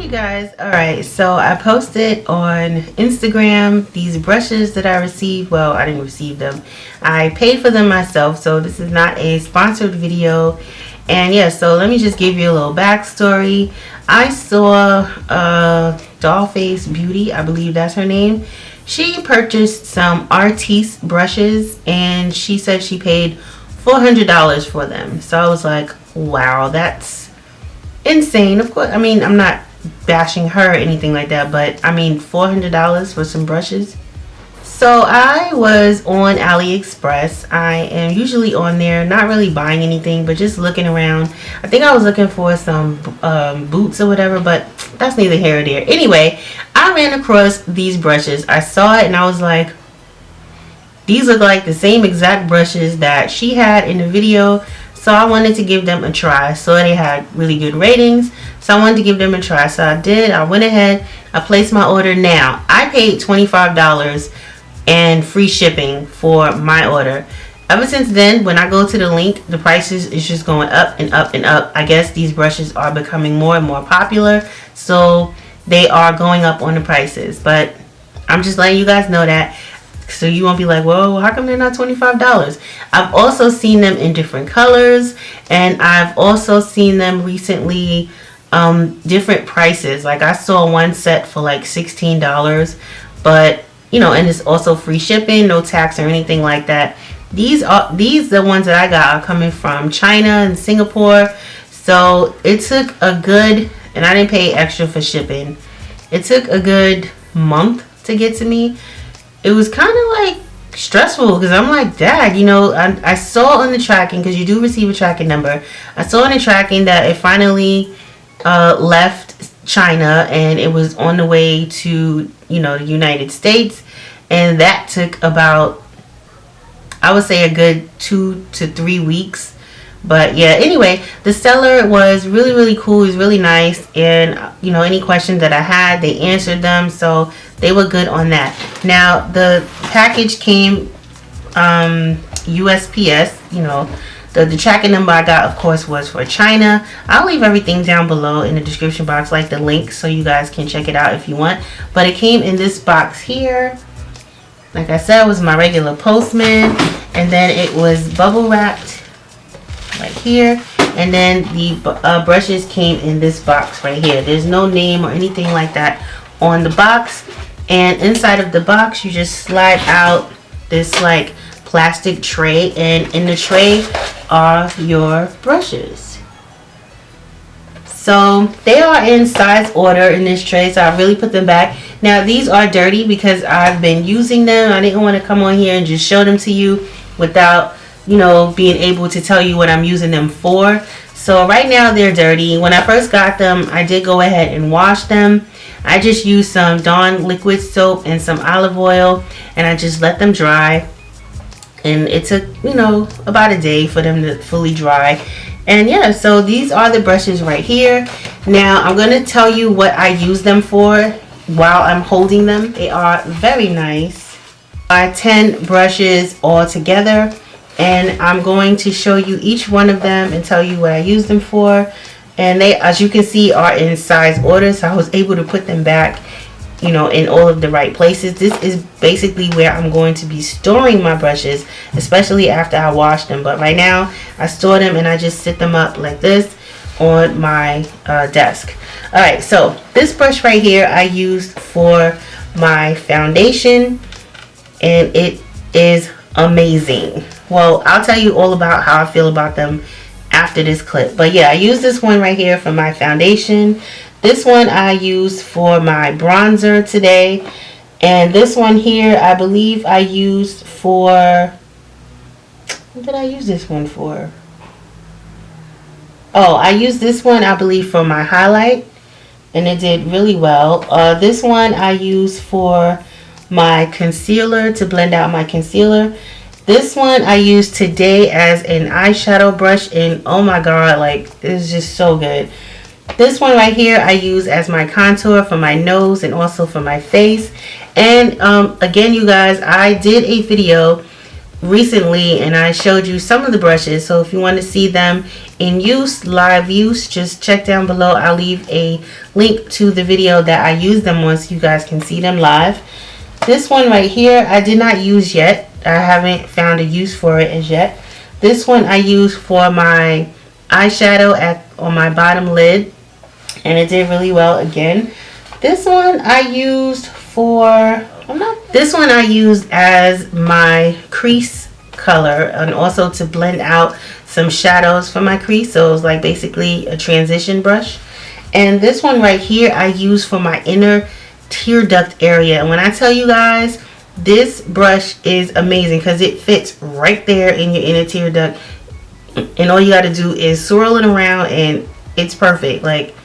you guys. Alright, so I posted on Instagram these brushes that I received. Well, I didn't receive them. I paid for them myself, so this is not a sponsored video. And yeah, so let me just give you a little backstory. I saw Dollface Beauty, I believe that's her name. She purchased some Artis brushes and she said she paid $400 for them. So I was like, wow, that's insane. Of course, I mean, I'm not bashing her or anything like that, but I mean, $400 for some brushes. So I was on Aliexpress. I am usually on there, not really buying anything, but just looking around. I think I was looking for some boots or whatever, but that's neither here or there. Anyway, I ran across these brushes. I saw it and I was like, these look like the same exact brushes that she had in the video. So I wanted to give them a try. So they had really good ratings, so I wanted to give them a try. So I did. I went ahead, I placed my order. Now I paid $25 and free shipping for my order. Ever since then, when I go to the link, the prices is just going up and up and up. I guess these brushes are becoming more and more popular, so they are going up on the prices. But I'm just letting you guys know that, so you won't be like, whoa, how come they're not $25? I've also seen them in different colors, and I've also seen them recently different prices. Like I saw one set for like $16, but you know, and it's also free shipping, no tax or anything like that. These the ones that I got are coming from China and Singapore. So it took a good, and I didn't pay extra for shipping, it took a good month to get to me. It was kind of like stressful because I'm like, Dad, you know, I saw on the tracking, because you do receive a tracking number. I saw on the tracking that it finally left China and it was on the way to, you know, the United States, and that took about, I would say, a good 2 to 3 weeks. But yeah, anyway, the seller was really, really cool. He was really nice, and you know, any questions that I had, they answered them, so they were good on that. Now the package came USPS. You know, the tracking number I got, of course, was for China. I'll leave everything down below in the description box, like the link, so you guys can check it out if you want. But it came in this box here. Like I said, it was my regular Postman, and then it was bubble wrapped right here, and then the brushes came in this box right here. There's no name or anything like that on the box, and inside of the box you just slide out this like plastic tray, and in the tray are your brushes. So they are in size order in this tray, so I really put them back. Now these are dirty because I've been using them. I didn't want to come on here and just show them to you without, you know, being able to tell you what I'm using them for. So right now they're dirty. When I first got them, I did go ahead and wash them. I just used some Dawn liquid soap and some olive oil, and I just let them dry. And it took, you know, about a day for them to fully dry. And yeah, so these are the brushes right here. Now I'm going to tell you what I use them for while I'm holding them. They are very nice. I have 10 brushes all together, and I'm going to show you each one of them and tell you what I use them for. And they, as you can see, are in size order, so I was able to put them back, you know, in all of the right places. This is basically where I'm going to be storing my brushes, especially after I wash them. But right now I store them and I just sit them up like this on my desk. Alright, so this brush right here I used for my foundation, and it is amazing. Well, I'll tell you all about how I feel about them after this clip. But yeah, I use this one right here for my foundation. This one I use for my bronzer today. And this one here, I believe I used for... What did I use this one for? Oh, I used this one, I believe, for my highlight. And it did really well. This one I used for my concealer, to blend out my concealer. This one I used today as an eyeshadow brush, and oh my god, like, it's just so good. This one right here I use as my contour for my nose and also for my face. And again, you guys, I did a video recently, and I showed you some of the brushes. So if you want to see them in use, live use, just check down below. I'll leave a link to the video that I used them on so you guys can see them live. This one right here I did not use yet. I haven't found a use for it as yet. This one I used for my eyeshadow on my bottom lid, and it did really well again. This one I used as my crease color, and also to blend out some shadows for my crease. So it was like basically a transition brush. And this one right here I use for my inner tear duct area. And when I tell you guys, this brush is amazing because it fits right there in your inner tear duct, and all you got to do is swirl it around and it's perfect. Like,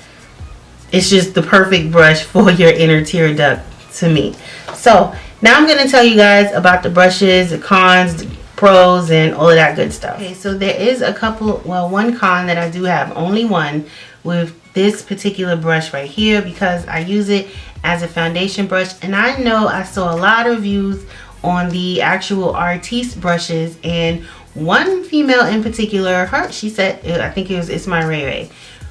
it's just the perfect brush for your inner tear duct to me. So now I'm going to tell you guys about the brushes, the cons, the pros, and all of that good stuff. Okay, so there is one con that I do have, only one, with this particular brush right here, because I use it as a foundation brush. And I know I saw a lot of reviews on the actual Artis brushes, and one female in particular, she said, I think it's my Ray Ray,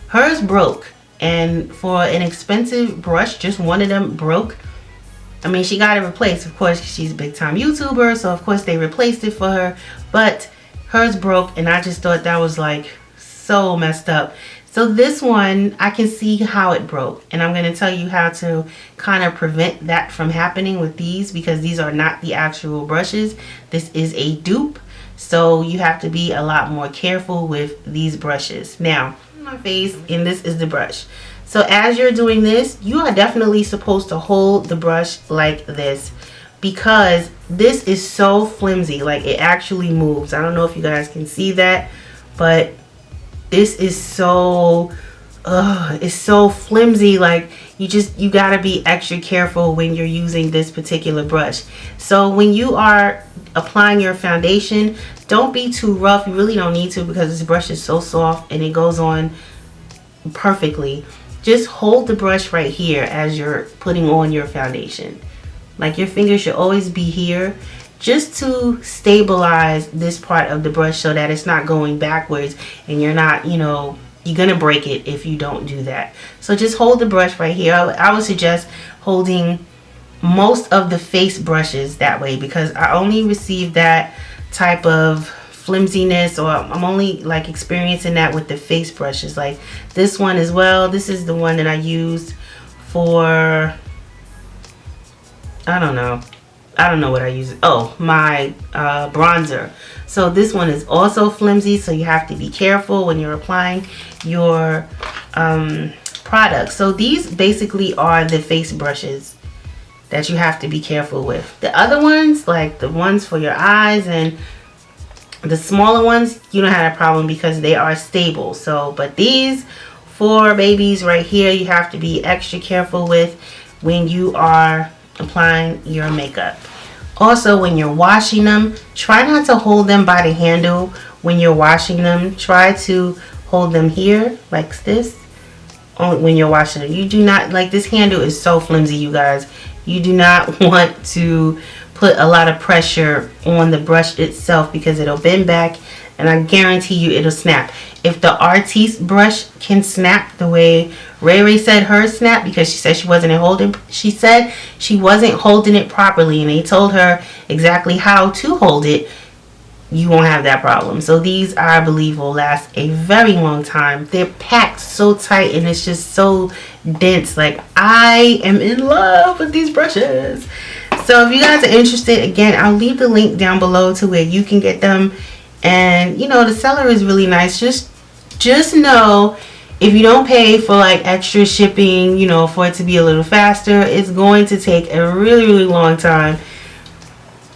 hers broke. And for an expensive brush, just one of them broke. I mean, she got it replaced, of course, 'cause she's a big time YouTuber, so of course they replaced it for her, but hers broke, and I just thought that was like so messed up. So this one, I can see how it broke, and I'm going to tell you how to kind of prevent that from happening with these, because these are not the actual brushes. This is a dupe, so you have to be a lot more careful with these brushes. Now, my face, and this is the brush. So as you're doing this, you are definitely supposed to hold the brush like this, because this is so flimsy. Like, it actually moves. I don't know if you guys can see that, but this is so it's so flimsy. Like, you gotta be extra careful when you're using this particular brush. So when you are applying your foundation, don't be too rough. You really don't need to, because this brush is so soft and it goes on perfectly. Just hold the brush right here as you're putting on your foundation. Like, your finger should always be here, just to stabilize this part of the brush so that it's not going backwards, and you're not, you're gonna break it if you don't do that. So just hold the brush right here. I would suggest holding most of the face brushes that way, because I only received that type of flimsiness, or I'm only like experiencing that with the face brushes, like this one as well. This is the one that I used for, I don't know what I use. Oh, my bronzer. So this one is also flimsy, so you have to be careful when you're applying your product. So these basically are the face brushes that you have to be careful with. The other ones, like the ones for your eyes and the smaller ones, you don't have a problem because they are stable. So, but these four babies right here, you have to be extra careful with when you are applying your makeup. Also, when you're washing them, try not to hold them by the handle when you're washing them. Try to hold them here like this when you're washing them. You do not, like, this handle is so flimsy, you guys. You do not want to put a lot of pressure on the brush itself, because it'll bend back, and I guarantee you it'll snap. If the Artis brush can snap the way Ray Ray said hers snapped, because she said she wasn't holding it properly, and they told her exactly how to hold it, you won't have that problem. So these, I believe, will last a very long time. They're packed so tight, and it's just so dense. Like, I am in love with these brushes. So if you guys are interested, again, I'll leave the link down below to where you can get them. And the seller is really nice. Just know, if you don't pay for like extra shipping, for it to be a little faster, it's going to take a really, really long time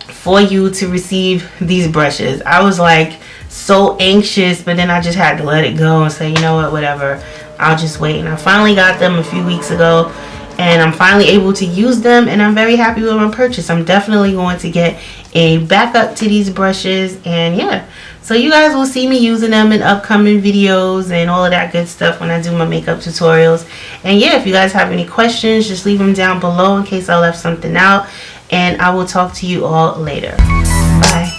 for you to receive these brushes. I was like so anxious, but then I just had to let it go and say, you know what, whatever, I'll just wait. And I finally got them a few weeks ago, and I'm finally able to use them, and I'm very happy with my purchase. I'm definitely going to get a backup to these brushes, and yeah. So you guys will see me using them in upcoming videos and all of that good stuff when I do my makeup tutorials. And yeah, if you guys have any questions, just leave them down below in case I left something out, and I will talk to you all later. Bye.